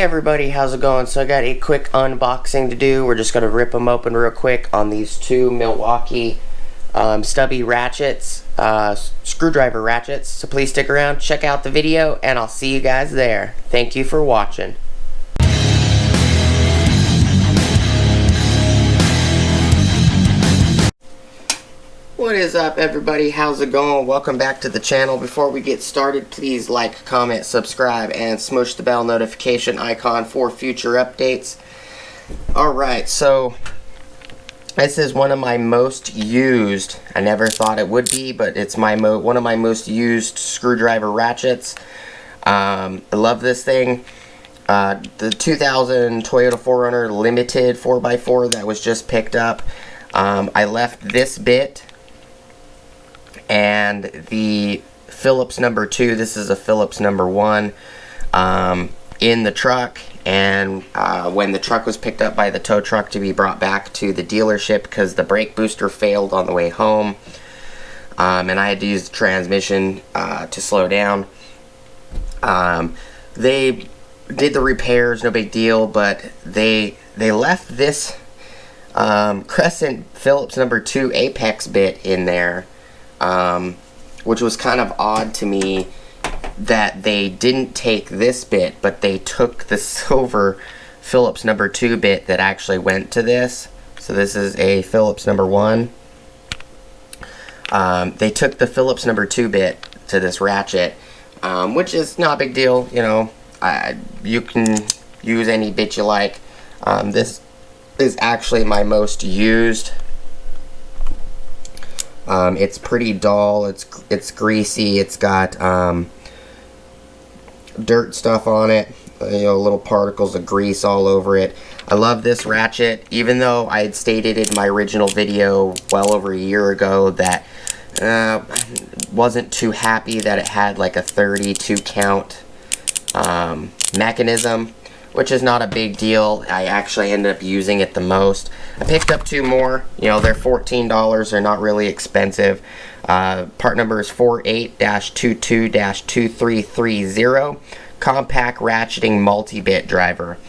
everybody, how's it going? So I got a quick unboxing to do. We're just going to rip them open real quick on these two Milwaukee Stubby ratchets, screwdriver ratchets. So please stick around, check out the video, and I'll see you guys there. Thank you for watching. What is up, everybody? How's it going? Welcome back to the channel. Before we get started, please like, comment, subscribe, and smush the bell notification icon for future updates. Alright, so this is one of my most used, I never thought it would be, but it's one of my most used screwdriver ratchets. I love this thing. The 2000 Toyota 4Runner Limited 4x4 that was just picked up. I left this bit and the Phillips number 2, this is a Phillips number 1, in the truck, and when the truck was picked up by the tow truck to be brought back to the dealership because the brake booster failed on the way home, and I had to use the transmission to slow down. They did the repairs, no big deal, but they left this Crescent Phillips number 2 Apex bit in there, which was kind of odd to me that they didn't take this bit, but they took the silver Phillips number 2 bit that actually went to this. So this is a Phillips number 1. They took the Phillips number 2 bit to this ratchet, which is not a big deal, you know. You can use any bit you like. This is actually my most used. It's pretty dull, it's greasy, it's got dirt stuff on it, you know, little particles of grease all over it. I love this ratchet, even though I had stated in my original video well over a year ago that wasn't too happy that it had like a 32 count mechanism, which is not a big deal. I actually ended up using it the most. I picked up 2 more. You know, they're $14. They're not really expensive. Part number is 48-22-2330. Compact ratcheting multi-bit driver.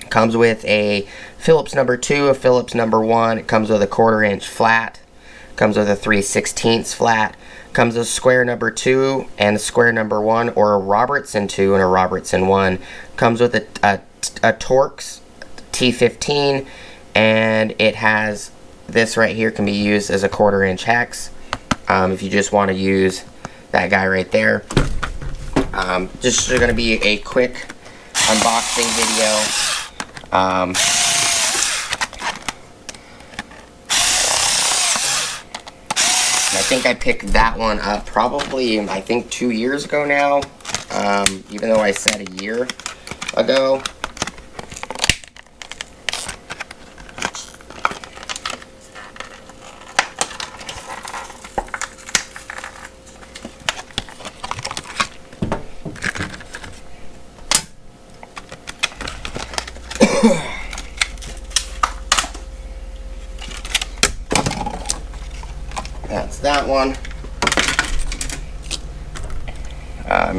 Comes with a Phillips number 2, a Phillips number 1. It comes with a 1/4 inch flat. Comes with a 3/16 flat. Comes with square number 2 and square number 1, or a Robertson 2 and a Robertson 1. Comes with a Torx T15, and it has this right here, can be used as a 1/4 inch hex if you just want to use that guy right there. Just going to be a quick unboxing video. I think I picked that one up probably, I think, 2 years ago now, even though I said a year ago. That's that one.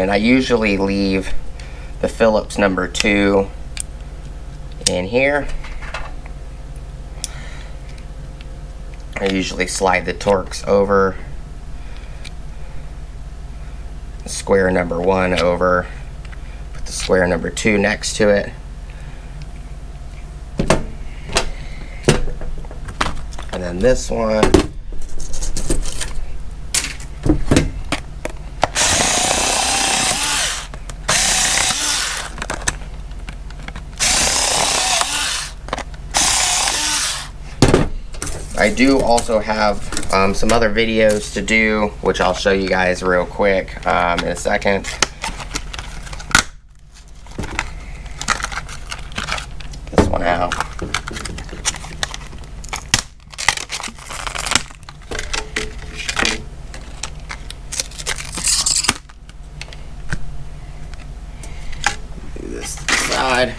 And I usually leave the Phillips number 2 in here. I usually slide the Torx over, the square number 1 over, put the square number 2 next to it, and then this one. I do also have some other videos to do, which I'll show you guys real quick in a second. This one out. Do this to the side.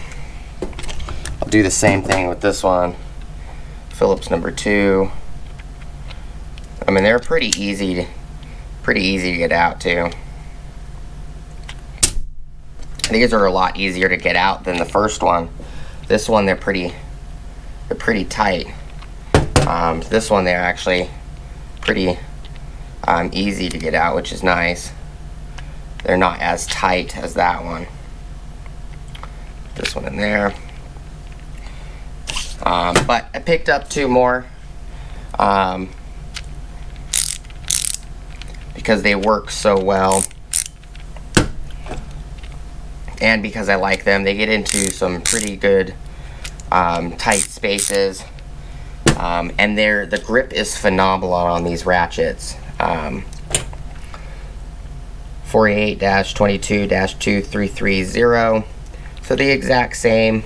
I'll do the same thing with this one. Phillips number 2. I mean, they're pretty easy to get out too. These are a lot easier to get out than the first one. This one, they're pretty tight. This one, they're actually pretty easy to get out, which is nice. They're not as tight as that one. This one in there. But I picked up 2 more because they work so well, and because I like them. They get into some pretty good tight spaces, and the grip is phenomenal on these ratchets. 48-22-2330, so the exact same.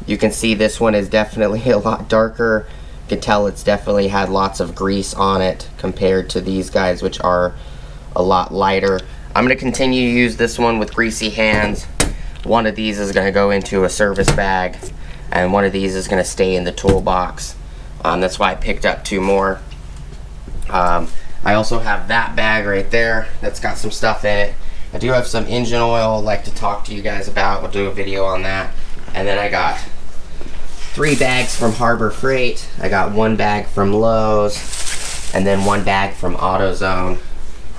You can see this one is definitely a lot darker. You can tell it's definitely had lots of grease on it compared to these guys, which are a lot lighter. I'm going to continue to use this one with greasy hands. One of these is going to go into a service bag, and one of these is going to stay in the toolbox. That's why I picked up 2 more. I also have that bag right there that's got some stuff in it. I do have some engine oil I'd like to talk to you guys about. We'll do a video on that. And then I got 3 bags from Harbor Freight. I got 1 bag from Lowe's, and then 1 bag from AutoZone.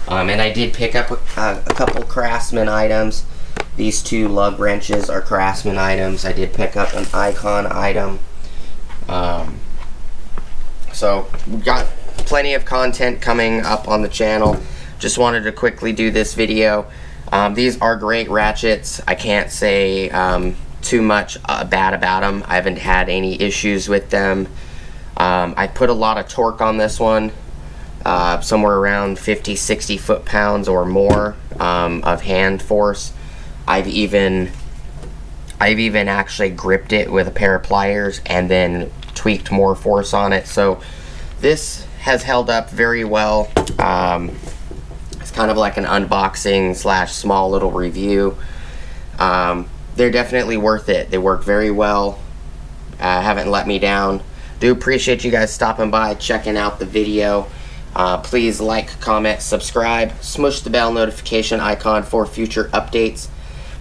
And I did pick up a couple Craftsman items. These 2 lug wrenches are Craftsman items. I did pick up an Icon item. So we got plenty of content coming up on the channel. Just wanted to quickly do this video. These are great ratchets. I can't say too much bad about them. I haven't had any issues with them. I put a lot of torque on this one, somewhere around 50-60 foot-pounds or more of hand force. I've even actually gripped it with a pair of pliers and then tweaked more force on it. So this has held up very well. It's kind of like an unboxing / small little review. They're definitely worth it. They work very well. Haven't let me down. Do appreciate you guys stopping by, checking out the video. Please like, comment, subscribe, smush the bell notification icon for future updates.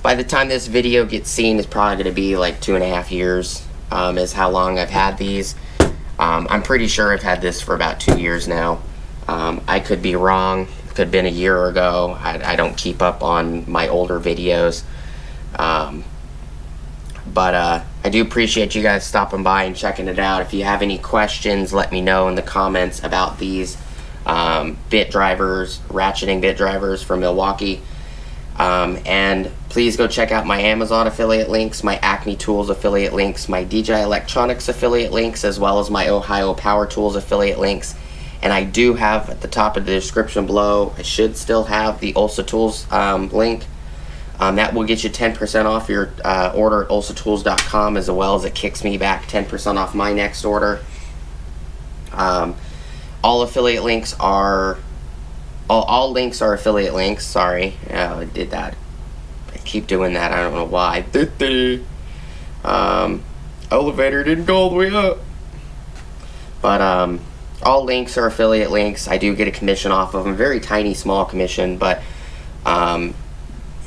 By the time this video gets seen, it's probably going to be like 2.5 years is how long I've had these. I'm pretty sure I've had this for about 2 years now. I could be wrong. Could have been a year ago. I don't keep up on my older videos. But I do appreciate you guys stopping by and checking it out. If you have any questions, let me know in the comments about these bit drivers, ratcheting bit drivers from Milwaukee. And please go check out my Amazon affiliate links, my Acme Tools affiliate links, my DJI Electronics affiliate links, as well as my Ohio Power Tools affiliate links. And I do have at the top of the description below, I should still have the Ulsa Tools link. That will get you 10% off your order at ulsatools.com, as well as it kicks me back 10% off my next order. All affiliate links are... All links are affiliate links. Sorry, I did that. I keep doing that. I don't know why. Elevator didn't go all the way up. But all links are affiliate links. I do get a commission off of them. Very tiny, small commission. But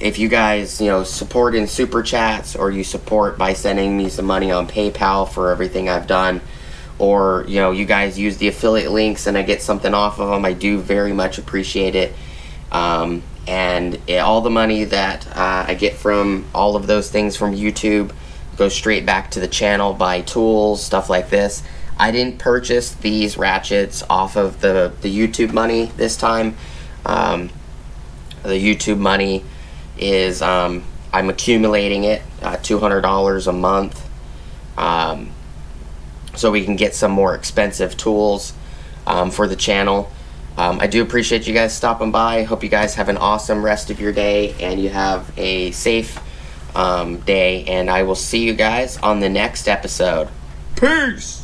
if you guys, support in super chats, or you support by sending me some money on PayPal for everything I've done, or you guys use the affiliate links and I get something off of them, I do very much appreciate it. And all the money that I get from all of those things from YouTube goes straight back to the channel, buy tools, stuff like this. I didn't purchase these ratchets off of the YouTube money this time. The YouTube money is I'm accumulating it, $200 a month, so we can get some more expensive tools for the channel. I do appreciate you guys stopping by. Hope you guys have an awesome rest of your day and you have a safe day, and I will see you guys on the next episode. Peace!